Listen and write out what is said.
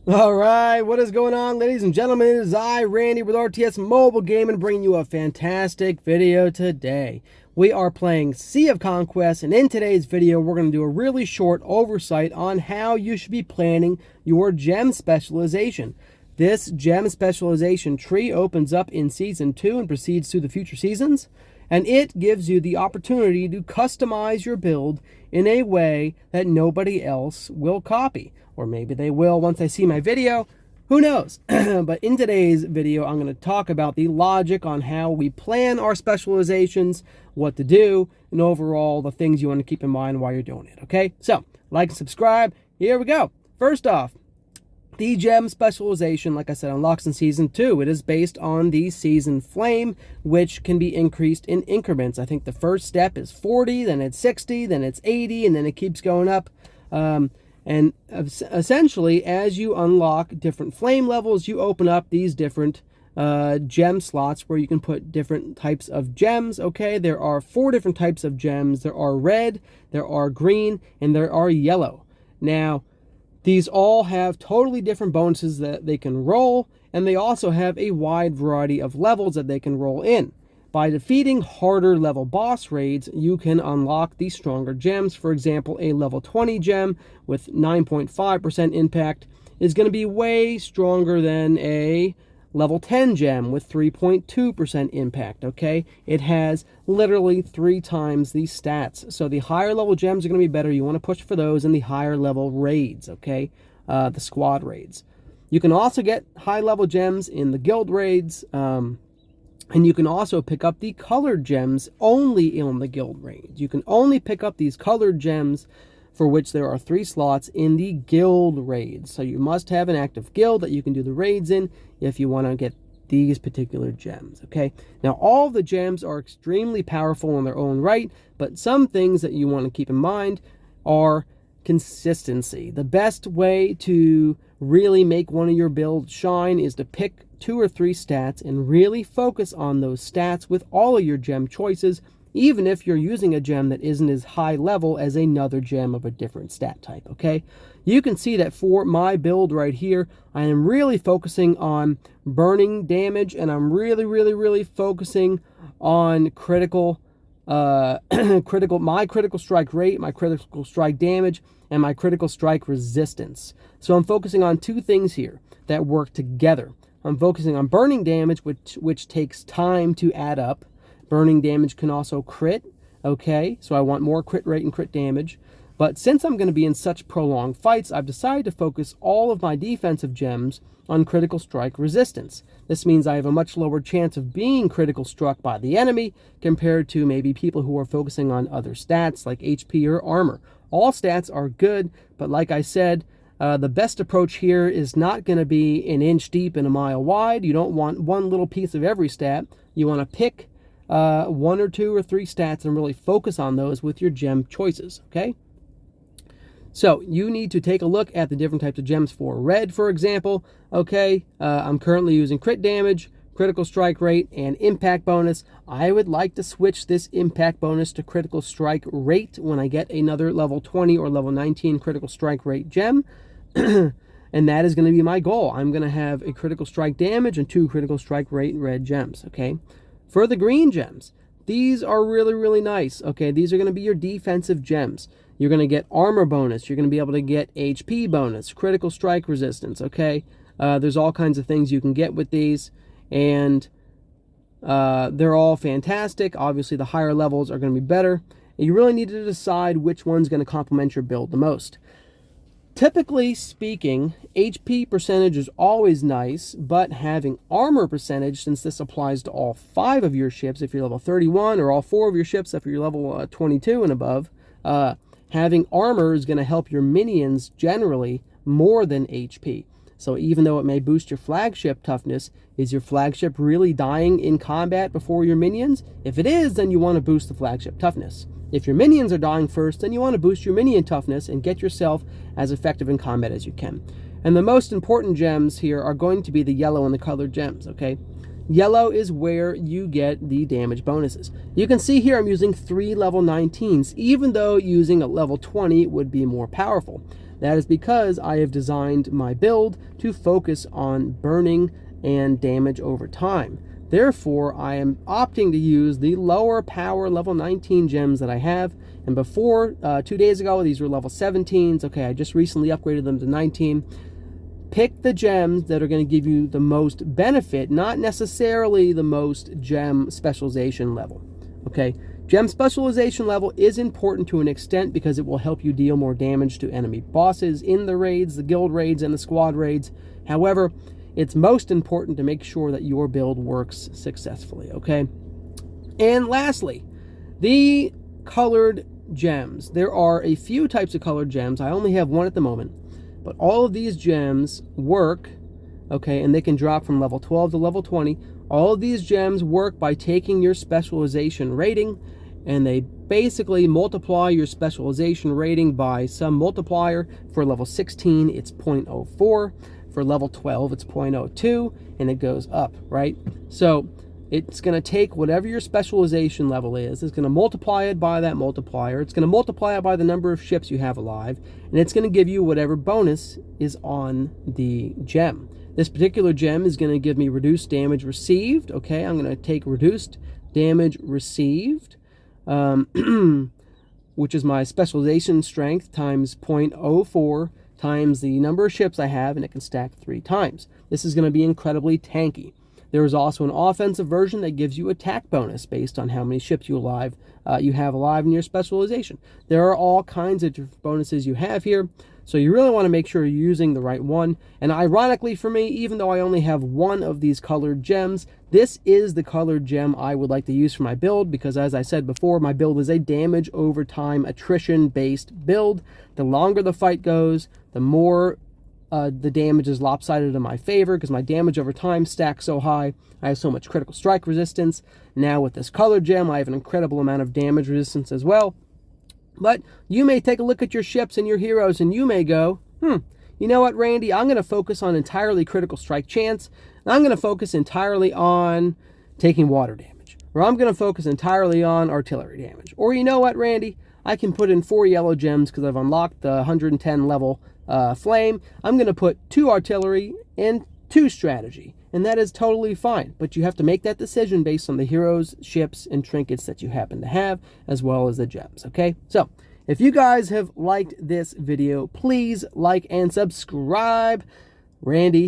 All right, what is going on, ladies and gentlemen? It is I, Randy, with RTS Mobile Gaming, bringing you a fantastic video today. We are playing Sea of Conquest, and in today's video, we're going to do a really short oversight on how you should be planning your gem specialization. This gem specialization tree opens up in Season 2 and proceeds through the future seasons, and it gives you the opportunity to customize your build in a way that nobody else will copy. Or maybe they will once they see my video. Who knows? But in today's video, I'm going to talk about the logic on how we plan our specializations, what to do, and overall the things you want to keep in mind while you're doing it. Okay? So, like and subscribe. Here we go. First off, the gem specialization, like I said, unlocks in Season 2. It is based on the Season Flame, which can be increased in increments. I think the first step is 40, then it's 60, then it's 80, and then it keeps going up. And essentially, as you unlock different flame levels, you open up these different gem slots where you can put different types of gems. Okay, there are 4 different types of gems. There are red, there are green, and there are yellow. Now, these all have totally different bonuses that they can roll, and they also have a wide variety of levels that they can roll in. By defeating harder level boss raids, you can unlock the stronger gems. For example, a level 20 gem with 9.5% impact is going to be way stronger than a level 10 gem with 3.2% impact, okay? It has literally 3 times the stats. So the higher level gems are going to be better. You want to push for those in the higher level raids, okay? The squad raids. You can also get high level gems in the guild raids, and you can also pick up the colored gems only in the guild raids. You can only pick up these colored gems, for which there are 3 slots in the guild raids. So you must have an active guild that you can do the raids in if you want to get these particular gems, okay? Now, all the gems are extremely powerful in their own right, but some things that you want to keep in mind are consistency. The best way to really make one of your builds shine is to pick 2 or 3 stats and really focus on those stats with all of your gem choices, even if you're using a gem that isn't as high level as another gem of a different stat type, okay? You can see that for my build right here, I am really focusing on burning damage, and I'm really focusing on critical my critical strike rate, my critical strike damage, and my critical strike resistance. So I'm focusing on 2 things here that work together. I'm focusing on burning damage, which takes time to add up. Burning damage can also crit, okay? So I want more crit rate and crit damage. But since I'm going to be in such prolonged fights, I've decided to focus all of my defensive gems on critical strike resistance. This means I have a much lower chance of being critical struck by the enemy compared to maybe people who are focusing on other stats like HP or armor. All stats are good, but like I said, the best approach here is not going to be an inch deep and a mile wide. You don't want one little piece of every stat. You want to pick 1 or 2 or 3 stats and really focus on those with your gem choices, okay? So you need to take a look at the different types of gems. For red, for example, okay, I'm currently using crit damage, critical strike rate, and impact bonus. I would like to switch this impact bonus to critical strike rate when I get another level 20 or level 19 critical strike rate gem. And that is going to be my goal. I'm going to have a critical strike damage and 2 critical strike rate red gems, okay? For the green gems, these are really nice, okay? These are going to be your defensive gems. You're going to get armor bonus. You're going to be able to get HP bonus, critical strike resistance, okay? There's all kinds of things you can get with these, and they're all fantastic. Obviously, the higher levels are going to be better. And you really need to decide which one's going to complement your build the most. Typically speaking, HP percentage is always nice, but having armor percentage, since this applies to all 5 of your ships if you're level 31, or all 4 of your ships if you're level 22 and above, having armor is going to help your minions generally more than HP. So even though it may boost your flagship toughness, is your flagship really dying in combat before your minions? If it is, then you want to boost the flagship toughness. If your minions are dying first, then you want to boost your minion toughness and get yourself as effective in combat as you can. And the most important gems here are going to be the yellow and the colored gems, okay? Yellow is where you get the damage bonuses. You can see here I'm using 3 level 19s, even though using a level 20 would be more powerful. That is because I have designed my build to focus on burning and damage over time. Therefore, I am opting to use the lower power level 19 gems that I have. And before, 2 days ago, these were level 17s. Okay, I just recently upgraded them to 19. Pick the gems that are going to give you the most benefit, not necessarily the most gem specialization level. Okay, gem specialization level is important to an extent because it will help you deal more damage to enemy bosses in the raids, the guild raids, and the squad raids. However, it's most important to make sure that your build works successfully, okay? And lastly, the colored gems. There are a few types of colored gems. I only have one at the moment, but all of these gems work, okay, and they can drop from level 12 to level 20. All of these gems work by taking your specialization rating, and they basically multiply your specialization rating by some multiplier. For level 16, it's 0.04. For level 12, it's 0.02, and it goes up, right? So it's going to take whatever your specialization level is, it's going to multiply it by that multiplier, it's going to multiply it by the number of ships you have alive, and it's going to give you whatever bonus is on the gem. This particular gem is going to give me reduced damage received, okay? I'm going to take reduced damage received, which is my specialization strength times 0.04 times the number of ships I have, and it can stack 3 times. This is going to be incredibly tanky. There is also an offensive version that gives you attack bonus based on how many ships you have alive in your specialization. There are all kinds of different bonuses you have here, so you really want to make sure you're using the right one. And ironically for me, even though I only have one of these colored gems, this is the colored gem I would like to use for my build, because as I said before, my build is a damage over time attrition based build. The longer the fight goes, the more the damage is lopsided in my favor, because my damage over time stacks so high. I have so much critical strike resistance. Now with this colored gem, I have an incredible amount of damage resistance as well. But you may take a look at your ships and your heroes, and you may go, you know what, Randy, I'm going to focus on entirely critical strike chance, and I'm going to focus entirely on taking water damage, or I'm going to focus entirely on artillery damage. Or you know what, Randy, I can put in 4 yellow gems because I've unlocked the 110 level flame. I'm going to put 2 artillery and 2 strategy, and that is totally fine. But you have to make that decision based on the heroes, ships, and trinkets that you happen to have, as well as the gems, okay? So, if you guys have liked this video, please like and subscribe. Randy